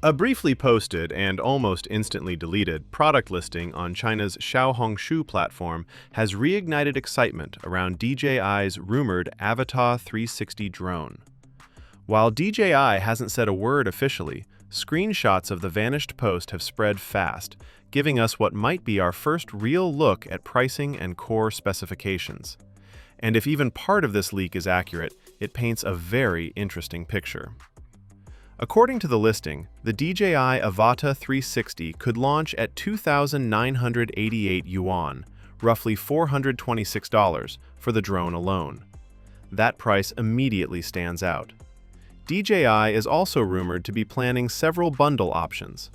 A briefly posted and almost instantly deleted product listing on China's Xiaohongshu platform has reignited excitement around DJI's rumored Avata 360 drone. While DJI hasn't said a word officially, screenshots of the vanished post have spread fast, giving us what might be our first real look at pricing and core specifications. And if even part of this leak is accurate, it paints a very interesting picture. According to the listing, the DJI Avata 360 could launch at 2,988 yuan, roughly $426, for the drone alone. That price immediately stands out. DJI is also rumored to be planning several bundle options.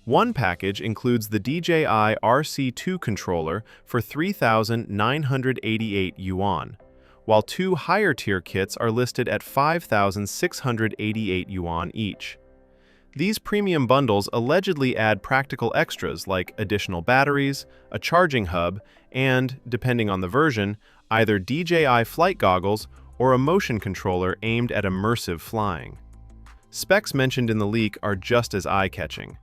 One package includes the DJI RC2 controller for 3,988 yuan, while two higher-tier kits are listed at 5,688 yuan each. These premium bundles allegedly add practical extras like additional batteries, a charging hub, and, depending on the version, either DJI flight goggles or a motion controller aimed at immersive flying. Specs mentioned in the leak are just as eye-catching.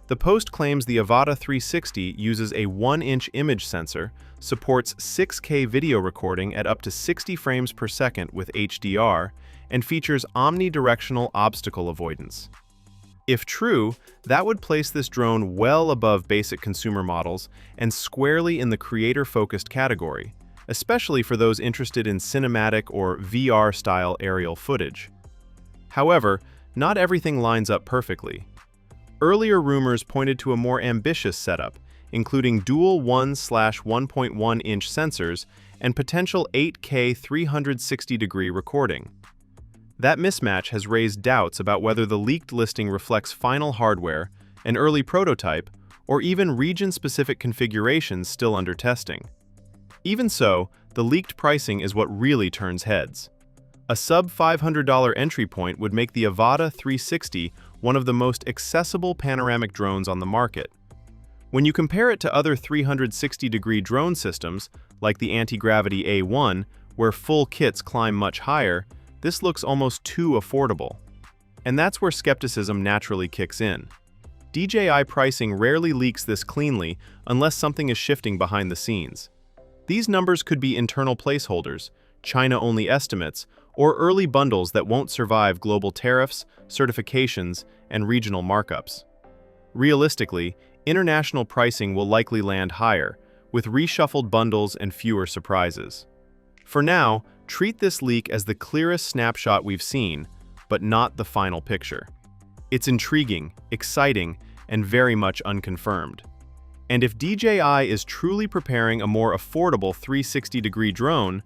The post claims the Avata 360 uses a 1-inch image sensor, supports 6K video recording at up to 60 frames per second with HDR, and features omnidirectional obstacle avoidance. If true, that would place this drone well above basic consumer models and squarely in the creator-focused category, especially for those interested in cinematic or VR-style aerial footage. However, not everything lines up perfectly. Earlier rumors pointed to a more ambitious setup, including dual 1/1.1-inch sensors and potential 8K 360-degree recording. That mismatch has raised doubts about whether the leaked listing reflects final hardware, an early prototype, or even region-specific configurations still under testing. Even so, the leaked pricing is what really turns heads. A sub-$500 entry point would make the Avata 360 one of the most accessible panoramic drones on the market. When you compare it to other 360-degree drone systems, like the Antigravity A1, where full kits climb much higher, this looks almost too affordable. And that's where skepticism naturally kicks in. DJI pricing rarely leaks this cleanly unless something is shifting behind the scenes. These numbers could be internal placeholders, China-only estimates, or early bundles that won't survive global tariffs, certifications, and regional markups. Realistically, international pricing will likely land higher, with reshuffled bundles and fewer surprises. For now, treat this leak as the clearest snapshot we've seen, but not the final picture. It's intriguing, exciting, and very much unconfirmed. And if DJI is truly preparing a more affordable 360-degree drone,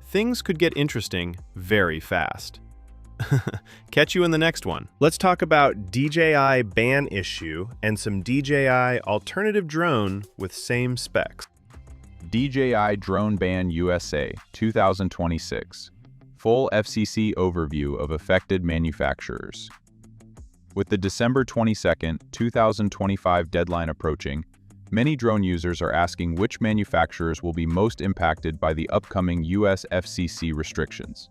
things could get interesting very fast. Catch you in the next one. Let's talk about DJI ban issue and some DJI alternative drone with same specs. DJI Drone Ban USA 2026. Full FCC overview of affected manufacturers. With the December 22, 2025 deadline approaching, many drone users are asking which manufacturers will be most impacted by the upcoming US FCC restrictions.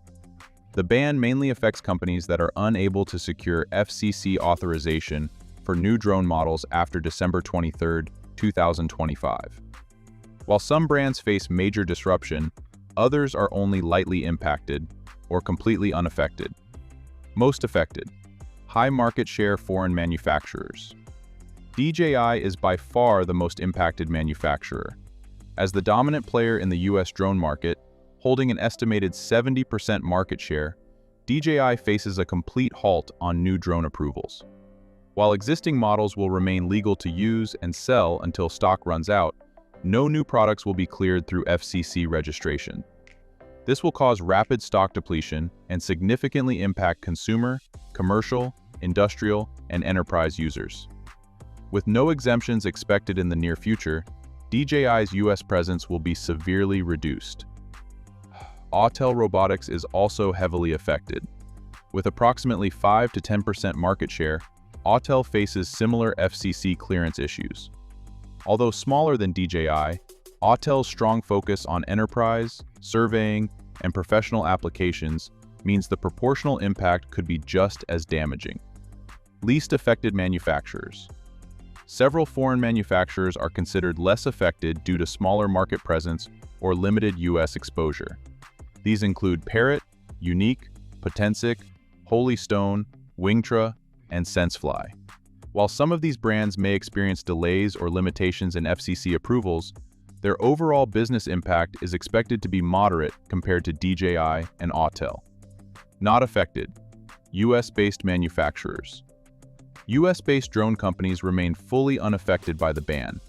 The ban mainly affects companies that are unable to secure FCC authorization for new drone models after December 23, 2025. While some brands face major disruption, others are only lightly impacted or completely unaffected. Most affected: high market share foreign manufacturers. DJI is by far the most impacted manufacturer. As the dominant player in the US drone market, holding an estimated 70% market share, DJI faces a complete halt on new drone approvals. While existing models will remain legal to use and sell until stock runs out, no new products will be cleared through FCC registration. This will cause rapid stock depletion and significantly impact consumer, commercial, industrial, and enterprise users. With no exemptions expected in the near future, DJI's US presence will be severely reduced. Autel Robotics is also heavily affected. With approximately 5 to 10% market share, Autel faces similar FCC clearance issues. Although smaller than DJI, Autel's strong focus on enterprise, surveying, and professional applications means the proportional impact could be just as damaging. Least affected manufacturers. Several foreign manufacturers are considered less affected due to smaller market presence or limited U.S. exposure. These include Parrot, Unique, Potensic, Holy Stone, Wingtra, and Sensefly. While some of these brands may experience delays or limitations in FCC approvals, their overall business impact is expected to be moderate compared to DJI and Autel. Not affected. U.S.-based manufacturers. U.S.-based drone companies remain fully unaffected by the ban.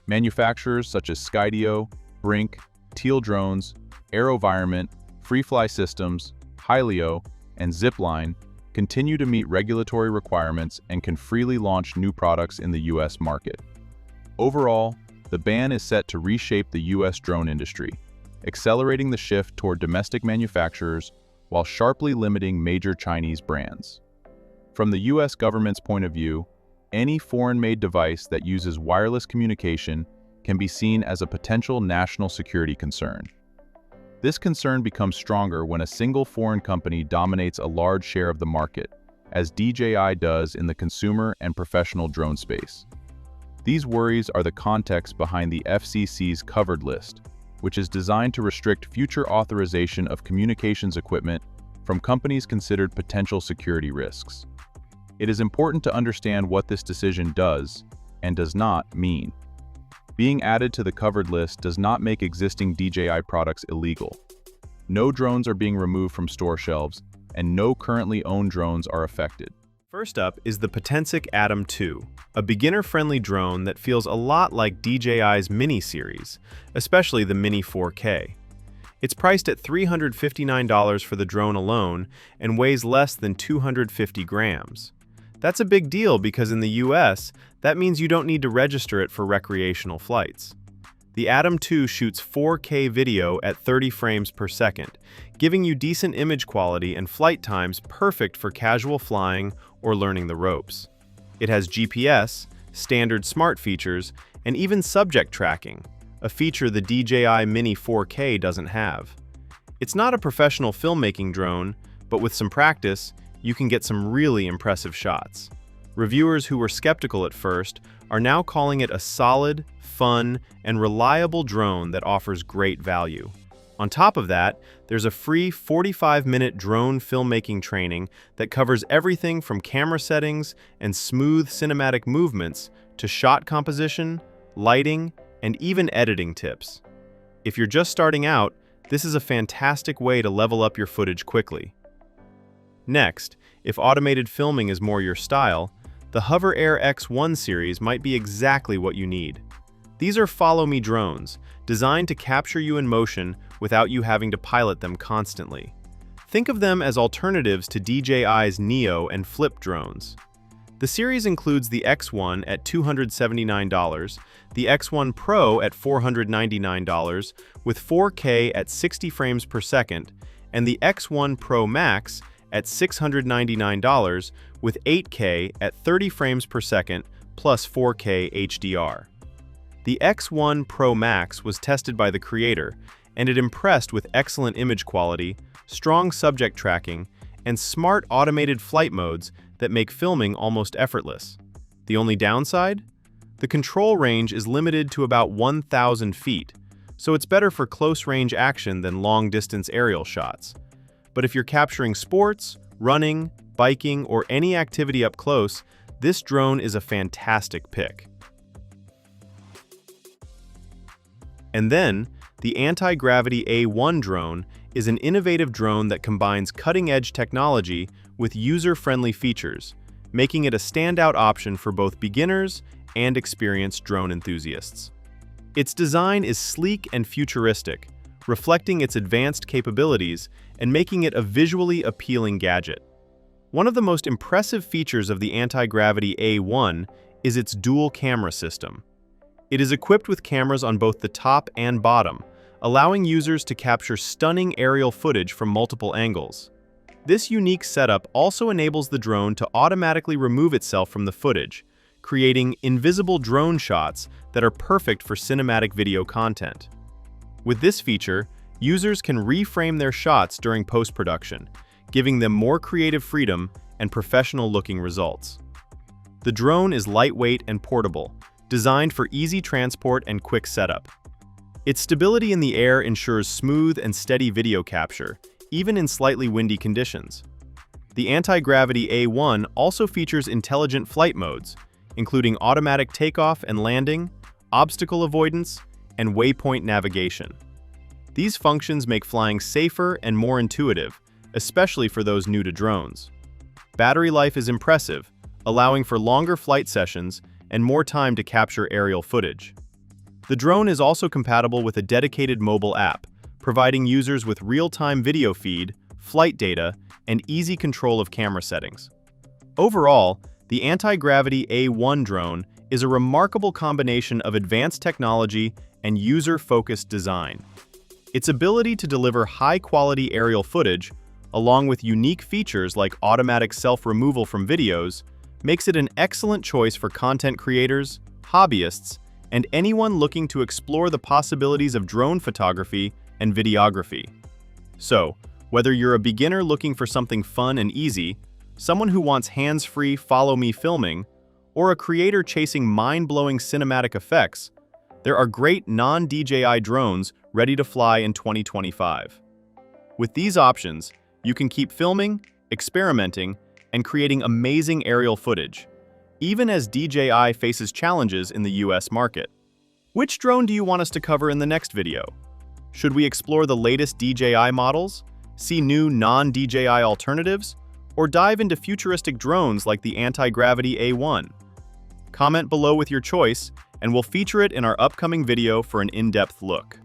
Manufacturers such as Skydio, Brink, Teal Drones, AeroVironment, FreeFly Systems, Hylio, and Zipline continue to meet regulatory requirements and can freely launch new products in the U.S. market. Overall, the ban is set to reshape the U.S. drone industry, accelerating the shift toward domestic manufacturers while sharply limiting major Chinese brands. From the U.S. government's point of view, any foreign-made device that uses wireless communication can be seen as a potential national security concern. This concern becomes stronger when a single foreign company dominates a large share of the market, as DJI does in the consumer and professional drone space. These worries are the context behind the FCC's covered list, which is designed to restrict future authorization of communications equipment from companies considered potential security risks. It is important to understand what this decision does and does not mean. Being added to the covered list does not make existing DJI products illegal. No drones are being removed from store shelves, and no currently owned drones are affected. First up is the Potensic Atom 2, a beginner-friendly drone that feels a lot like DJI's Mini series, especially the Mini 4K. It's priced at $359 for the drone alone and weighs less than 250 grams. That's a big deal because in the US, that means you don't need to register it for recreational flights. The Atom 2 shoots 4K video at 30 frames per second, giving you decent image quality and flight times perfect for casual flying or learning the ropes. It has GPS, standard smart features, and even subject tracking, a feature the DJI Mini 4K doesn't have. It's not a professional filmmaking drone, but with some practice, you can get some really impressive shots. Reviewers who were skeptical at first are now calling it a solid, fun, and reliable drone that offers great value. On top of that, there's a free 45-minute drone filmmaking training that covers everything from camera settings and smooth cinematic movements to shot composition, lighting, and even editing tips. If you're just starting out, this is a fantastic way to level up your footage quickly. Next, if automated filming is more your style, the Hover Air X1 series might be exactly what you need. These are follow-me drones, designed to capture you in motion without you having to pilot them constantly. Think of them as alternatives to DJI's Neo and Flip drones. The series includes the X1 at $279, the X1 Pro at $499 with 4K at 60 frames per second, and the X1 Pro Max at $699 with 8K at 30 frames per second plus 4K HDR. The X1 Pro Max was tested by the creator, and it impressed with excellent image quality, strong subject tracking, and smart automated flight modes that make filming almost effortless. The only downside? The control range is limited to about 1,000 feet, so it's better for close-range action than long-distance aerial shots. But if you're capturing sports, running, biking, or any activity up close, this drone is a fantastic pick. And then, the Antigravity A1 drone is an innovative drone that combines cutting-edge technology with user-friendly features, making it a standout option for both beginners and experienced drone enthusiasts. Its design is sleek and futuristic, reflecting its advanced capabilities and making it a visually appealing gadget. One of the most impressive features of the Antigravity A1 is its dual camera system. It is equipped with cameras on both the top and bottom, allowing users to capture stunning aerial footage from multiple angles. This unique setup also enables the drone to automatically remove itself from the footage, creating invisible drone shots that are perfect for cinematic video content. With this feature, users can reframe their shots during post-production, giving them more creative freedom and professional-looking results. The drone is lightweight and portable, designed for easy transport and quick setup. Its stability in the air ensures smooth and steady video capture, even in slightly windy conditions. The Antigravity A1 also features intelligent flight modes, including automatic takeoff and landing, obstacle avoidance, and waypoint navigation. These functions make flying safer and more intuitive, especially for those new to drones. Battery life is impressive, allowing for longer flight sessions and more time to capture aerial footage. The drone is also compatible with a dedicated mobile app, providing users with real-time video feed, flight data, and easy control of camera settings. Overall, the Antigravity A1 drone is a remarkable combination of advanced technology and user-focused design. Its ability to deliver high-quality aerial footage, along with unique features like automatic self-removal from videos, makes it an excellent choice for content creators, hobbyists, and anyone looking to explore the possibilities of drone photography and videography. So, whether you're a beginner looking for something fun and easy, someone who wants hands-free follow-me filming, or a creator chasing mind-blowing cinematic effects, there are great non-DJI drones ready to fly in 2025. With these options, you can keep filming, experimenting, and creating amazing aerial footage, even as DJI faces challenges in the US market. Which drone do you want us to cover in the next video? Should we explore the latest DJI models, see new non-DJI alternatives, or dive into futuristic drones like the Antigravity A1? Comment below with your choice, and we'll feature it in our upcoming video for an in-depth look.